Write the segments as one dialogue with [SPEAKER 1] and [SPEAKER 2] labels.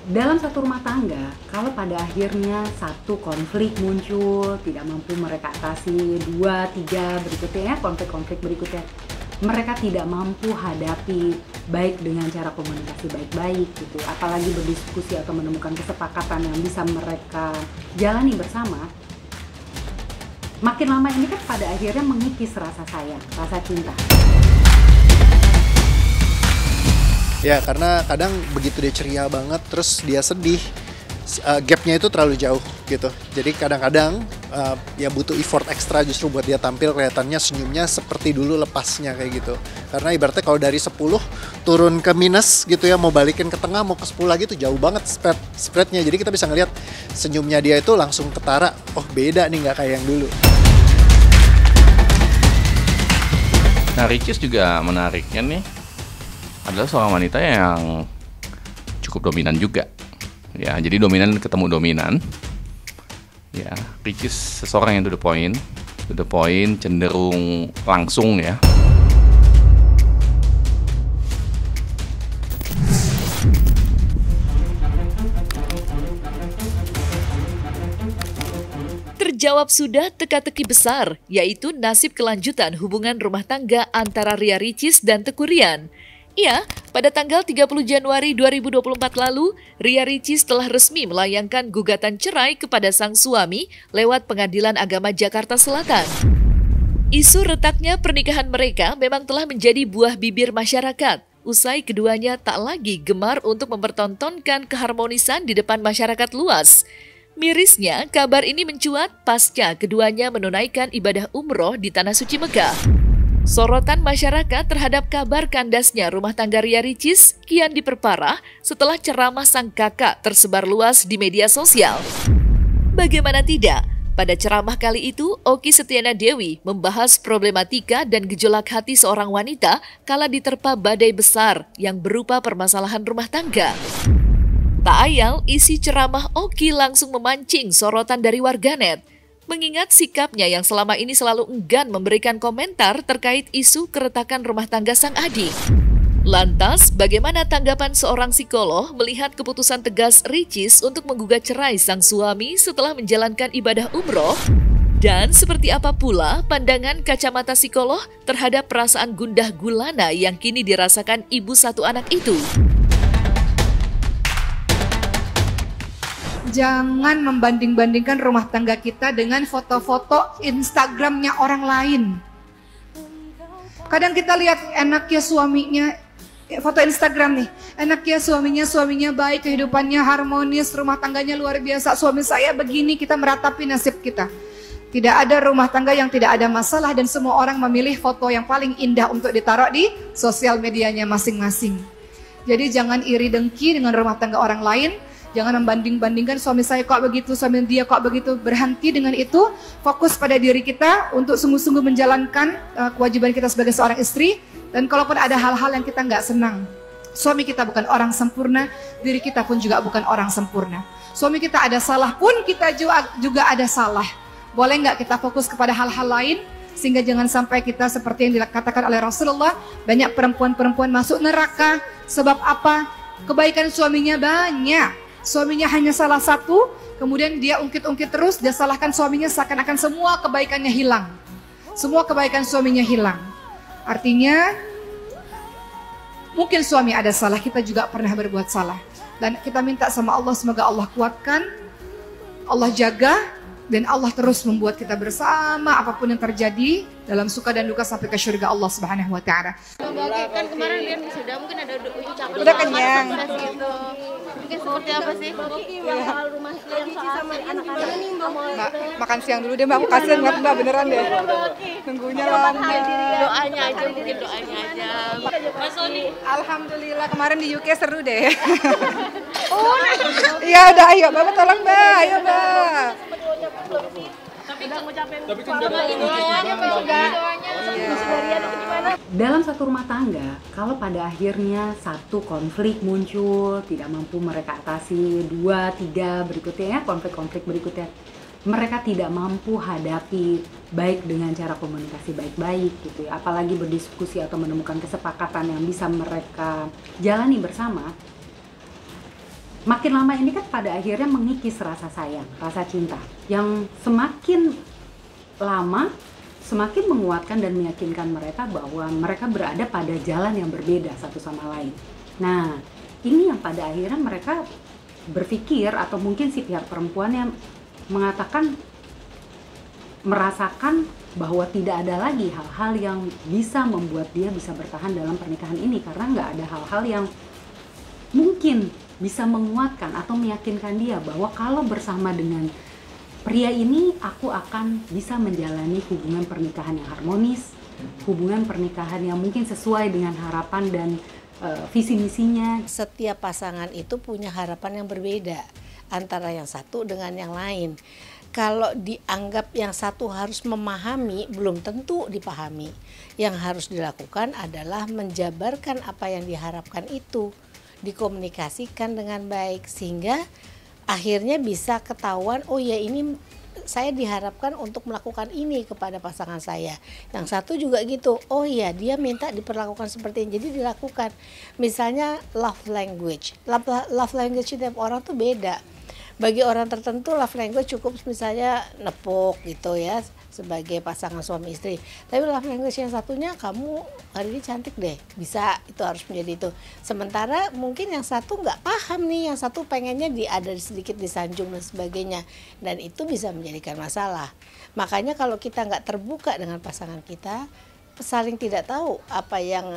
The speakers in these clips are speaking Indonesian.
[SPEAKER 1] Dalam satu rumah tangga, kalau pada akhirnya satu konflik muncul, tidak mampu mereka atasi, dua, tiga berikutnya ya, konflik-konflik berikutnya, mereka tidak mampu hadapi baik dengan cara komunikasi baik-baik gitu, apalagi berdiskusi atau menemukan kesepakatan yang bisa mereka jalani bersama, makin lama ini kan pada akhirnya mengikis rasa sayang, rasa cinta.
[SPEAKER 2] Ya, karena kadang begitu dia ceria banget, terus dia sedih, gapnya itu terlalu jauh gitu. Jadi kadang-kadang ya butuh effort ekstra justru buat dia tampil kelihatannya senyumnya seperti dulu lepasnya kayak gitu. Karena ibaratnya kalau dari 10 turun ke minus gitu ya, mau balikin ke tengah, mau ke 10 lagi tuh jauh banget spreadnya. Jadi kita bisa ngelihat senyumnya dia itu langsung ketara, oh beda nih, nggak kayak yang dulu.
[SPEAKER 3] Nah, Ricis juga menariknya nih adalah seorang wanita yang cukup dominan juga. Ya, jadi dominan ketemu dominan. Ya, Ricis seseorang yang to the point, cenderung langsung ya.
[SPEAKER 4] Terjawab sudah teka-teki besar, yaitu nasib kelanjutan hubungan rumah tangga antara Ria Ricis dan Teuku Ryan. Ya, pada tanggal 30 Januari 2024 lalu, Ria Ricis telah resmi melayangkan gugatan cerai kepada sang suami lewat Pengadilan Agama Jakarta Selatan. Isu retaknya pernikahan mereka memang telah menjadi buah bibir masyarakat. Usai keduanya tak lagi gemar untuk mempertontonkan keharmonisan di depan masyarakat luas. Mirisnya, kabar ini mencuat pasca keduanya menunaikan ibadah umroh di Tanah Suci Mekah. Sorotan masyarakat terhadap kabar kandasnya rumah tangga Ria Ricis kian diperparah setelah ceramah sang kakak tersebar luas di media sosial. Bagaimana tidak, pada ceramah kali itu Oki Setiana Dewi membahas problematika dan gejolak hati seorang wanita kala diterpa badai besar yang berupa permasalahan rumah tangga. Tak ayal, isi ceramah Oki langsung memancing sorotan dari warganet. Mengingat sikapnya yang selama ini selalu enggan memberikan komentar terkait isu keretakan rumah tangga sang adik. Lantas, bagaimana tanggapan seorang psikolog melihat keputusan tegas Ricis untuk menggugat cerai sang suami setelah menjalankan ibadah umroh? Dan seperti apa pula pandangan kacamata psikolog terhadap perasaan gundah gulana yang kini dirasakan ibu satu anak itu?
[SPEAKER 5] Jangan membanding-bandingkan rumah tangga kita dengan foto-foto Instagramnya orang lain. Kadang kita lihat enaknya suaminya, foto Instagram nih, enaknya suaminya baik, kehidupannya harmonis, rumah tangganya luar biasa, suami saya begini, kita meratapi nasib kita. Tidak ada rumah tangga yang tidak ada masalah dan semua orang memilih foto yang paling indah untuk ditaruh di sosial medianya masing-masing. Jadi jangan iri dengki dengan rumah tangga orang lain. Jangan membanding-bandingkan suami saya kok begitu, suami dia kok begitu. Berhenti dengan itu, fokus pada diri kita untuk sungguh-sungguh menjalankan kewajiban kita sebagai seorang istri. Dan kalaupun ada hal-hal yang kita nggak senang, suami kita bukan orang sempurna, diri kita pun juga bukan orang sempurna. Suami kita ada salah pun kita juga ada salah. Boleh nggak kita fokus kepada hal-hal lain? Sehingga jangan sampai kita seperti yang dikatakan oleh Rasulullah, banyak perempuan-perempuan masuk neraka. Sebab apa? Kebaikan suaminya banyak. Suaminya hanya salah satu, kemudian dia ungkit-ungkit terus, dia salahkan suaminya seakan-akan semua kebaikannya hilang. Semua kebaikan suaminya hilang. Artinya, mungkin suami ada salah, kita juga pernah berbuat salah. Dan kita minta sama Allah, semoga Allah kuatkan, Allah jaga, dan Allah terus membuat kita bersama apapun yang terjadi dalam suka dan duka sampai ke surga Allah Subhanahu wa taala.
[SPEAKER 6] Kan kemarin Rian sudah mungkin ada ucapan
[SPEAKER 5] Udah kenyang.
[SPEAKER 6] Gitu. Mungkin seperti apa sih? Soal rumah yang sama anak-anak nih
[SPEAKER 5] Mbak, makan siang dulu deh Mbak, aku kasihan Mbak beneran deh. Nunggunya lama.
[SPEAKER 6] Doanya aja, mungkin doanya aja. Mas Sony,
[SPEAKER 5] Alhamdulillah kemarin di UK seru deh. Oh, iya udah ayo Bapak tolong Mbak, ayo Mbak.
[SPEAKER 1] Dalam satu rumah tangga, kalau pada akhirnya satu konflik muncul, tidak mampu mereka atasi, dua, tiga berikutnya ya, konflik-konflik berikutnya, mereka tidak mampu hadapi baik dengan cara komunikasi baik-baik gitu ya, apalagi berdiskusi atau menemukan kesepakatan yang bisa mereka jalani bersama, makin lama ini kan pada akhirnya mengikis rasa sayang, rasa cinta yang semakin lama semakin menguatkan dan meyakinkan mereka bahwa mereka berada pada jalan yang berbeda satu sama lain. Nah, ini yang pada akhirnya mereka berpikir, atau mungkin si pihak perempuan yang mengatakan merasakan bahwa tidak ada lagi hal-hal yang bisa membuat dia bisa bertahan dalam pernikahan ini, karena nggak ada hal-hal yang mungkin bisa menguatkan atau meyakinkan dia bahwa kalau bersama dengan pria ini aku akan bisa menjalani hubungan pernikahan yang harmonis, hubungan pernikahan yang mungkin sesuai dengan harapan dan visi misinya.
[SPEAKER 7] Setiap pasangan itu punya harapan yang berbeda antara yang satu dengan yang lain. Kalau dianggap yang satu harus memahami, belum tentu dipahami. Yang harus dilakukan adalah menjabarkan apa yang diharapkan itu, dikomunikasikan dengan baik, sehingga akhirnya bisa ketahuan, oh ya ini saya diharapkan untuk melakukan ini kepada pasangan saya. Yang satu juga gitu, oh ya dia minta diperlakukan seperti ini, jadi dilakukan. Misalnya love language setiap orang tuh beda. Bagi orang tertentu love language cukup misalnya nepuk gitu ya, sebagai pasangan suami istri. Tapi love language yang satunya, kamu hari ini cantik deh, bisa, itu harus menjadi itu. Sementara mungkin yang satu nggak paham nih, yang satu pengennya ada sedikit disanjung dan sebagainya, dan itu bisa menjadikan masalah. Makanya kalau kita nggak terbuka dengan pasangan kita, saling tidak tahu apa yang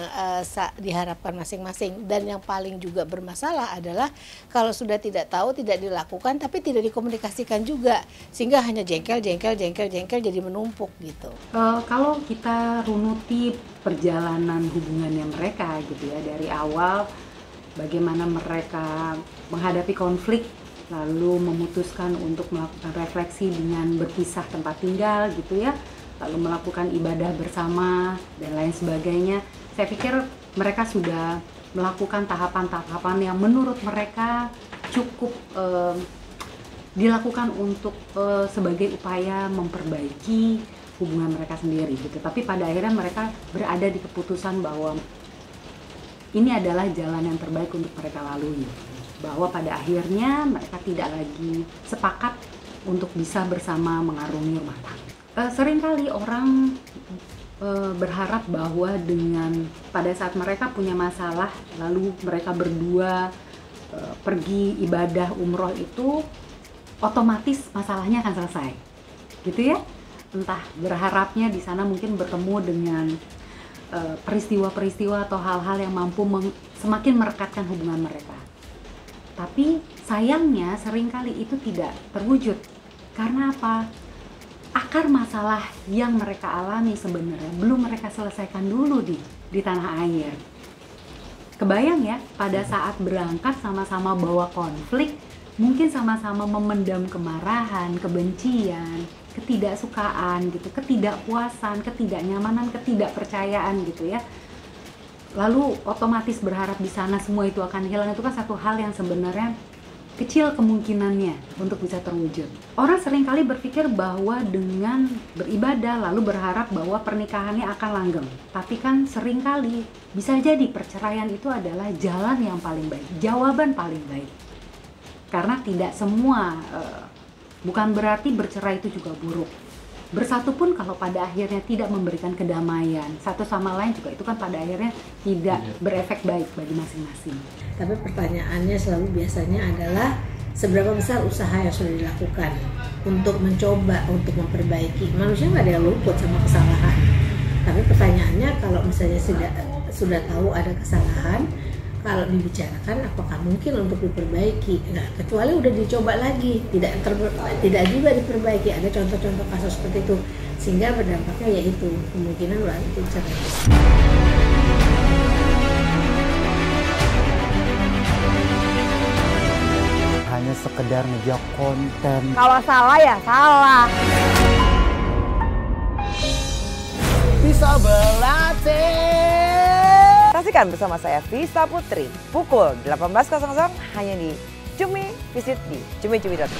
[SPEAKER 7] diharapkan masing-masing. Dan yang paling juga bermasalah adalah kalau sudah tidak tahu, tidak dilakukan, tapi tidak dikomunikasikan juga, sehingga hanya jengkel jadi menumpuk gitu.
[SPEAKER 1] Kalau kita runuti perjalanan hubungannya mereka gitu ya, dari awal bagaimana mereka menghadapi konflik, lalu memutuskan untuk melakukan refleksi dengan berpisah tempat tinggal gitu ya, lalu melakukan ibadah bersama dan lain sebagainya. Saya pikir mereka sudah melakukan tahapan-tahapan yang menurut mereka cukup dilakukan untuk sebagai upaya memperbaiki hubungan mereka sendiri gitu. Tapi pada akhirnya mereka berada di keputusan bahwa ini adalah jalan yang terbaik untuk mereka lalui. Bahwa pada akhirnya mereka tidak lagi sepakat untuk bisa bersama mengarungi rumah tangga. Seringkali orang berharap bahwa dengan pada saat mereka punya masalah, lalu mereka berdua pergi ibadah umroh, itu otomatis masalahnya akan selesai, gitu ya. Entah berharapnya di sana mungkin bertemu dengan peristiwa-peristiwa atau hal-hal yang mampu semakin merekatkan hubungan mereka. Tapi sayangnya seringkali itu tidak terwujud. Karena apa? Akar masalah yang mereka alami sebenarnya belum mereka selesaikan dulu di tanah air. Kebayang ya, pada saat berangkat sama-sama bawa konflik, mungkin sama-sama memendam kemarahan, kebencian, ketidaksukaan gitu, ketidakpuasan, ketidaknyamanan, ketidakpercayaan gitu ya. Lalu otomatis berharap di sana semua itu akan hilang, itu kan satu hal yang sebenarnya kecil kemungkinannya untuk bisa terwujud. Orang seringkali berpikir bahwa dengan beribadah lalu berharap bahwa pernikahannya akan langgeng. Tapi kan seringkali bisa jadi perceraian itu adalah jalan yang paling baik, jawaban paling baik. Karena tidak semua, bukan berarti bercerai itu juga buruk. Bersatu pun kalau pada akhirnya tidak memberikan kedamaian satu sama lain juga, itu kan pada akhirnya tidak berefek baik bagi masing-masing.
[SPEAKER 7] Tapi pertanyaannya selalu biasanya adalah seberapa besar usaha yang sudah dilakukan untuk mencoba untuk memperbaiki. Manusia nggak ada yang luput sama kesalahan. Tapi pertanyaannya, kalau misalnya sudah tahu ada kesalahan, kalau dibicarakan apakah mungkin untuk diperbaiki? Nah, kecuali udah dicoba lagi, tidak juga diperbaiki. Ada contoh-contoh kasus seperti itu, sehingga berdampaknya yaitu kemungkinan lanjut cerai.
[SPEAKER 8] Hanya sekedar media konten.
[SPEAKER 9] Kalau salah ya salah.
[SPEAKER 8] Bisa berlatih.
[SPEAKER 9] Saksikan bersama saya Vista Putri pukul 18.00 hanya di Cumi. Visit di cumi-cumi.com.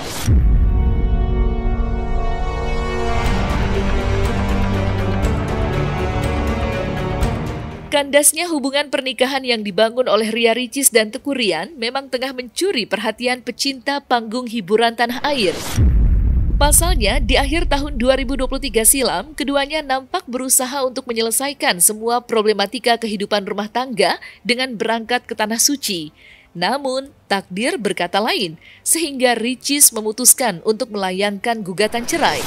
[SPEAKER 4] Kandasnya hubungan pernikahan yang dibangun oleh Ria Ricis dan Teuku Ryan memang tengah mencuri perhatian pecinta panggung hiburan tanah air. Pasalnya, di akhir tahun 2023 silam, keduanya nampak berusaha untuk menyelesaikan semua problematika kehidupan rumah tangga dengan berangkat ke Tanah Suci. Namun, takdir berkata lain, sehingga Ricis memutuskan untuk melayangkan gugatan cerai.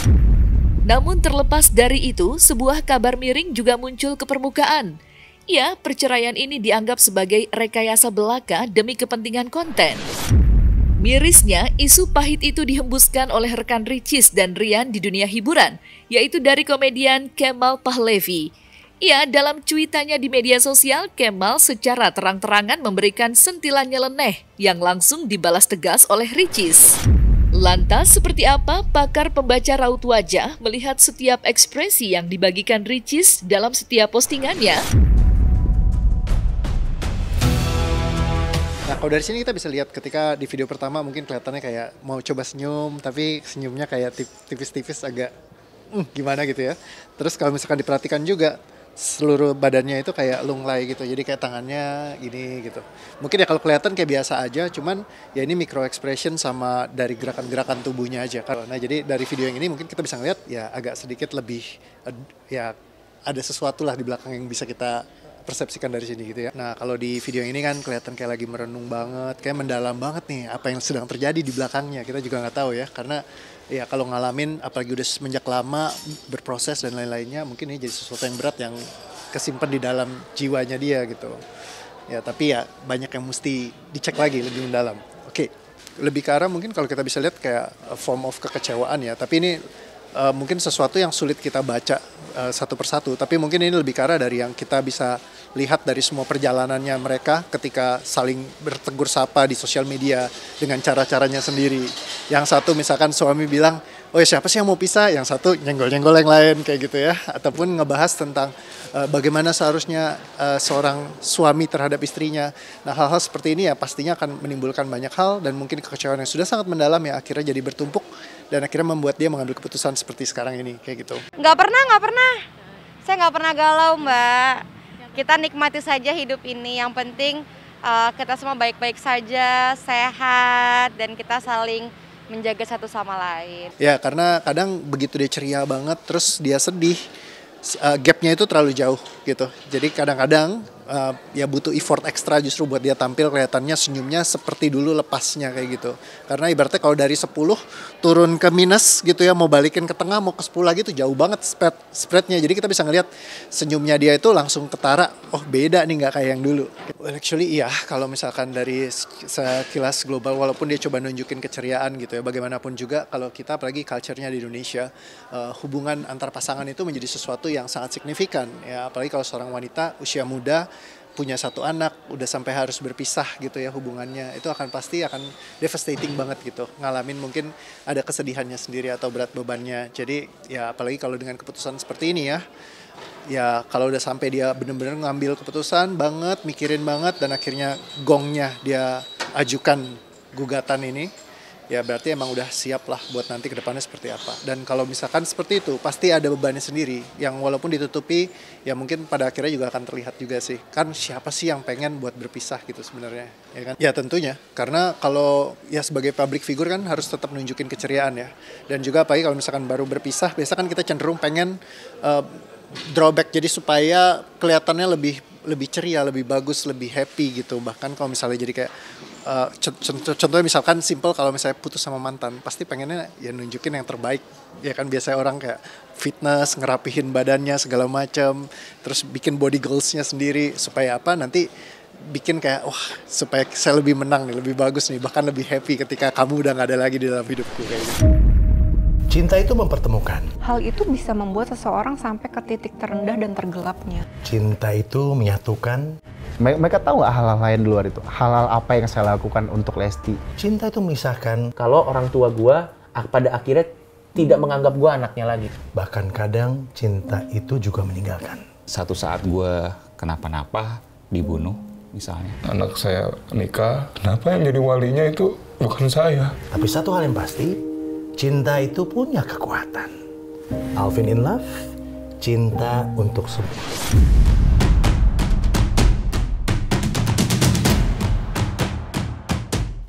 [SPEAKER 4] Namun terlepas dari itu, sebuah kabar miring juga muncul ke permukaan. Ya, perceraian ini dianggap sebagai rekayasa belaka demi kepentingan konten. Mirisnya, isu pahit itu dihembuskan oleh rekan Ricis dan Ryan di dunia hiburan, yaitu dari komedian Kemal Pahlevi. Ya, dalam cuitannya di media sosial, Kemal secara terang-terangan memberikan sentilan nyeleneh yang langsung dibalas tegas oleh Ricis. Lantas, seperti apa pakar pembaca raut wajah melihat setiap ekspresi yang dibagikan Ricis dalam setiap postingannya?
[SPEAKER 2] Nah, kalau dari sini kita bisa lihat ketika di video pertama mungkin kelihatannya kayak mau coba senyum, tapi senyumnya kayak tipis-tipis agak gimana gitu ya. Terus kalau misalkan diperhatikan juga, seluruh badannya itu kayak lunglai gitu, jadi kayak tangannya gini gitu. Mungkin ya kalau kelihatan kayak biasa aja, cuman ya ini micro expression sama dari gerakan-gerakan tubuhnya aja. Nah, jadi dari video yang ini mungkin kita bisa ngeliat ya agak sedikit lebih, ya ada sesuatu lah di belakang yang bisa kita persepsikan dari sini gitu ya. Nah, kalau di video ini kan kelihatan kayak lagi merenung banget, kayak mendalam banget nih apa yang sedang terjadi di belakangnya. Kita juga nggak tahu ya, karena ya kalau ngalamin apalagi udah semenjak lama berproses dan lain-lainnya, mungkin ini jadi sesuatu yang berat yang kesimpan di dalam jiwanya dia gitu. Ya, tapi ya banyak yang mesti dicek lagi lebih mendalam. Oke, lebih ke arah mungkin kalau kita bisa lihat kayak form of kekecewaan ya, tapi ini mungkin sesuatu yang sulit kita baca satu persatu, tapi mungkin ini lebih ke arah dari yang kita bisa lihat dari semua perjalanannya mereka ketika saling bertegur sapa di sosial media dengan cara-caranya sendiri. Yang satu misalkan suami bilang, oh ya siapa sih yang mau pisah? Yang satu nyenggol-nyenggol yang lain kayak gitu ya. Ataupun ngebahas tentang bagaimana seharusnya seorang suami terhadap istrinya. Nah, hal-hal seperti ini ya pastinya akan menimbulkan banyak hal dan mungkin kekecewaan yang sudah sangat mendalam ya akhirnya jadi bertumpuk dan akhirnya membuat dia mengambil keputusan seperti sekarang ini kayak gitu.
[SPEAKER 10] Nggak pernah. Saya nggak pernah galau, Mbak. Kita nikmati saja hidup ini. Yang penting kita semua baik-baik saja, sehat, dan kita saling menjaga satu sama lain.
[SPEAKER 2] Ya, karena kadang begitu dia ceria banget, terus dia sedih, gapnya itu terlalu jauh gitu. Jadi kadang-kadang ya butuh effort ekstra justru buat dia tampil kelihatannya senyumnya seperti dulu lepasnya kayak gitu. Karena ibaratnya kalau dari 10 turun ke minus gitu ya, mau balikin ke tengah mau ke 10 lagi tuh jauh banget spreadnya. Jadi kita bisa ngelihat senyumnya dia itu langsung ketara, oh beda nih nggak kayak yang dulu. Well, actually iya, kalau misalkan dari sekilas global walaupun dia coba nunjukin keceriaan gitu ya, bagaimanapun juga kalau kita apalagi culture-nya di Indonesia, hubungan antar pasangan itu menjadi sesuatu yang sangat signifikan ya, apalagi kalau seorang wanita usia muda punya satu anak, udah sampai harus berpisah gitu ya hubungannya, itu pasti akan devastating banget gitu, ngalamin mungkin ada kesedihannya sendiri atau berat bebannya. Jadi ya apalagi kalau dengan keputusan seperti ini ya kalau udah sampai dia benar-benar ngambil keputusan banget, mikirin banget dan akhirnya gongnya dia ajukan gugatan ini, ya berarti emang udah siap lah buat nanti ke depannya seperti apa. Dan kalau misalkan seperti itu, pasti ada bebannya sendiri yang walaupun ditutupi, ya mungkin pada akhirnya juga akan terlihat juga sih. Kan siapa sih yang pengen buat berpisah gitu sebenarnya, ya kan? Ya tentunya, karena kalau ya sebagai public figure kan harus tetap nunjukin keceriaan ya. Dan juga apalagi kalau misalkan baru berpisah, biasa kan kita cenderung pengen drawback jadi supaya kelihatannya lebih ceria, lebih bagus, lebih happy gitu. Bahkan kalau misalnya jadi kayak contohnya misalkan simple, kalau misalnya putus sama mantan pasti pengennya ya nunjukin yang terbaik ya kan, biasanya orang kayak fitness, ngerapihin badannya segala macam, terus bikin body goals-nya sendiri supaya apa nanti bikin kayak wah supaya saya lebih menang nih, lebih bagus nih, bahkan lebih happy ketika kamu udah gak ada lagi di dalam hidupku kayak gitu.
[SPEAKER 11] Cinta itu mempertemukan.
[SPEAKER 12] Hal itu bisa membuat seseorang sampai ke titik terendah dan tergelapnya.
[SPEAKER 11] Cinta itu menyatukan.
[SPEAKER 8] Mereka tahu nggak hal-hal lain di luar itu? Hal-hal apa yang saya lakukan untuk Lesti?
[SPEAKER 11] Cinta itu memisahkan.
[SPEAKER 13] Kalau orang tua gue pada akhirnya tidak menganggap gue anaknya lagi.
[SPEAKER 11] Bahkan kadang cinta itu juga meninggalkan.
[SPEAKER 14] Satu saat gue kenapa-napa, dibunuh misalnya.
[SPEAKER 15] Anak saya nikah, kenapa yang jadi walinya itu bukan saya?
[SPEAKER 11] Tapi satu hal yang pasti, cinta itu punya kekuatan. Alvin in Love, cinta untuk semua.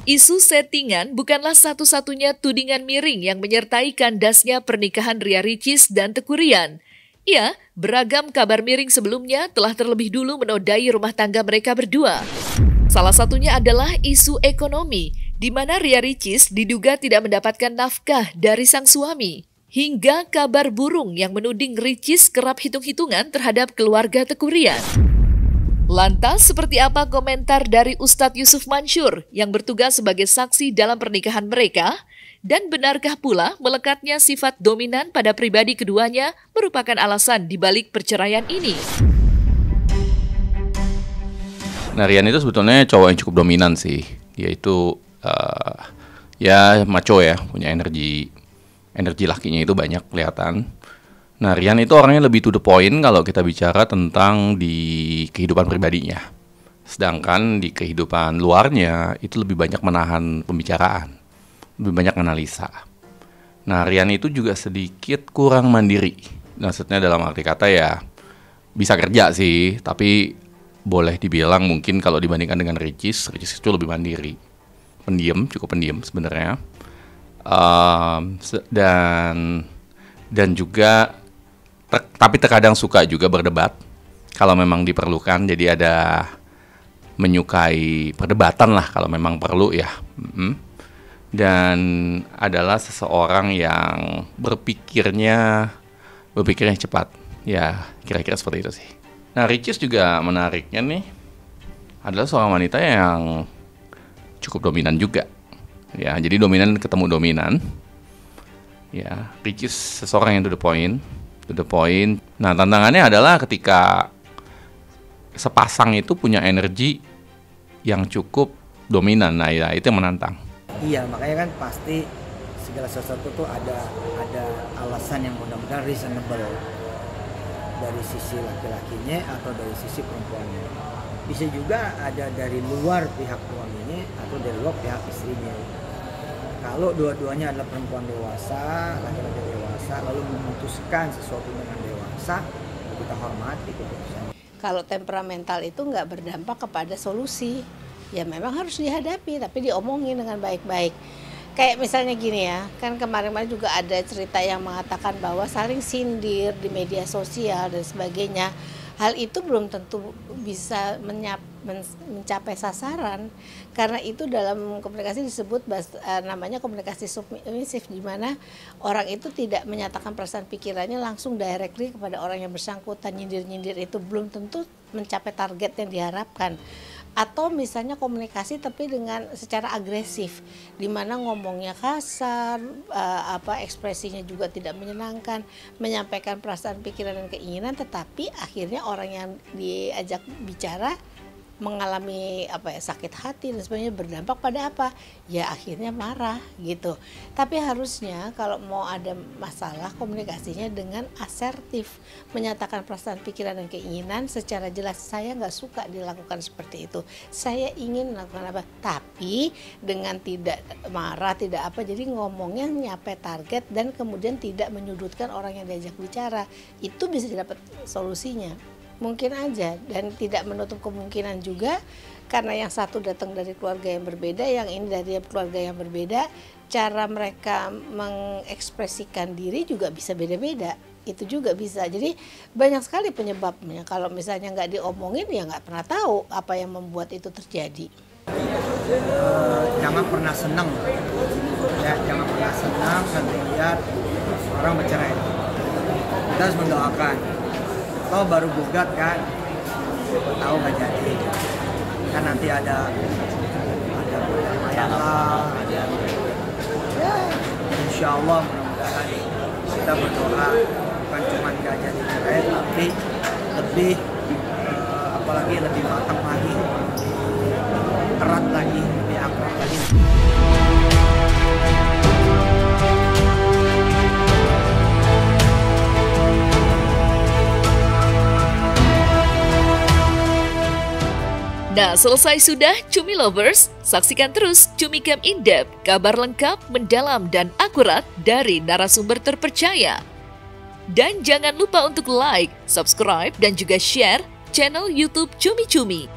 [SPEAKER 4] Isu settingan bukanlah satu-satunya tudingan miring yang menyertai kandasnya pernikahan Ria Ricis dan Teuku Ryan. Ya, beragam kabar miring sebelumnya telah terlebih dulu menodai rumah tangga mereka berdua. Salah satunya adalah isu ekonomi, di mana Ria Ricis diduga tidak mendapatkan nafkah dari sang suami. Hingga kabar burung yang menuding Ricis kerap hitung-hitungan terhadap keluarga Teuku Ryan. Lantas, seperti apa komentar dari Ustadz Yusuf Mansur yang bertugas sebagai saksi dalam pernikahan mereka? Dan benarkah pula melekatnya sifat dominan pada pribadi keduanya merupakan alasan dibalik perceraian ini?
[SPEAKER 3] Nah, Ryan itu sebetulnya cowok yang cukup dominan sih. Dia itu ya macho ya, punya energi lakinya itu banyak kelihatan. Nah, Ryan itu orangnya lebih to the point kalau kita bicara tentang di kehidupan pribadinya. Sedangkan di kehidupan luarnya itu lebih banyak menahan pembicaraan, lebih banyak analisa. Nah, Ryan itu juga sedikit kurang mandiri. Maksudnya dalam arti kata ya bisa kerja sih, tapi boleh dibilang mungkin kalau dibandingkan dengan Ricis itu lebih mandiri. Cukup pendiam sebenarnya. Dan juga tapi terkadang suka juga berdebat kalau memang diperlukan. Jadi ada menyukai perdebatan lah kalau memang perlu ya. Dan adalah seseorang yang berpikirnya cepat. Ya, kira-kira seperti itu sih. Nah, Ricis juga menariknya nih adalah seorang wanita yang cukup dominan juga. Ya, jadi dominan ketemu dominan. Ya, Ricis seseorang yang to the point. Nah, tantangannya adalah ketika sepasang itu punya energi yang cukup dominan. Nah, ya, itu yang menantang.
[SPEAKER 16] Iya, makanya kan pasti segala sesuatu tuh ada alasan yang mudah-mudahan reasonable dari sisi laki-lakinya atau dari sisi perempuannya. Bisa juga ada dari luar pihak suaminya atau dari luar pihak istrinya. Kalau dua-duanya adalah perempuan dewasa, laki-laki dewasa, lalu memutuskan sesuatu dengan dewasa, kita hormati keputusannya.
[SPEAKER 7] Kalau temperamental itu nggak berdampak kepada solusi, ya memang harus dihadapi, tapi diomongin dengan baik-baik. Kayak misalnya gini ya, kan kemarin-kemarin juga ada cerita yang mengatakan bahwa saling sindir di media sosial dan sebagainya. Hal itu belum tentu bisa mencapai sasaran, karena itu dalam komunikasi disebut namanya komunikasi submisif, di mana orang itu tidak menyatakan perasaan pikirannya langsung directly kepada orang yang bersangkutan. Nyindir-nyindir itu belum tentu mencapai target yang diharapkan. Atau misalnya komunikasi tapi dengan secara agresif, di mana ngomongnya kasar, ekspresinya juga tidak menyenangkan, menyampaikan perasaan, pikiran dan keinginan, tetapi akhirnya orang yang diajak bicara mengalami sakit hati dan sebagainya, berdampak pada apa? Ya akhirnya marah gitu. Tapi harusnya kalau mau ada masalah, komunikasinya dengan asertif, menyatakan perasaan, pikiran dan keinginan secara jelas. Saya nggak suka dilakukan seperti itu, saya ingin melakukan apa, tapi dengan tidak marah, tidak apa, jadi ngomongnya nyampe target dan kemudian tidak menyudutkan orang yang diajak bicara. Itu bisa didapat solusinya. Mungkin aja, dan tidak menutup kemungkinan juga karena yang satu datang dari keluarga yang berbeda, yang ini dari keluarga yang berbeda, cara mereka mengekspresikan diri juga bisa beda-beda. Itu juga bisa. Jadi banyak sekali penyebabnya. Kalau misalnya nggak diomongin ya nggak pernah tahu apa yang membuat itu terjadi.
[SPEAKER 16] Jangan pernah senang, ya, jangan pernah senang melihat orang bercerai. Kita harus mendoakan. Lo baru gugat kan, tahu nggak jadi, kan nanti ada masalah, ada ya, insya Allah mudah-mudahan kita berdoa bukan cuma nggak jadi cerai, tapi lebih apalagi lebih matang lagi, erat lagi, lebih akrab lagi.
[SPEAKER 4] Nah, selesai sudah Cumi Lovers? Saksikan terus Cumi Camp In-Depth, kabar lengkap, mendalam, dan akurat dari narasumber terpercaya. Dan jangan lupa untuk like, subscribe, dan juga share channel YouTube Cumi Cumi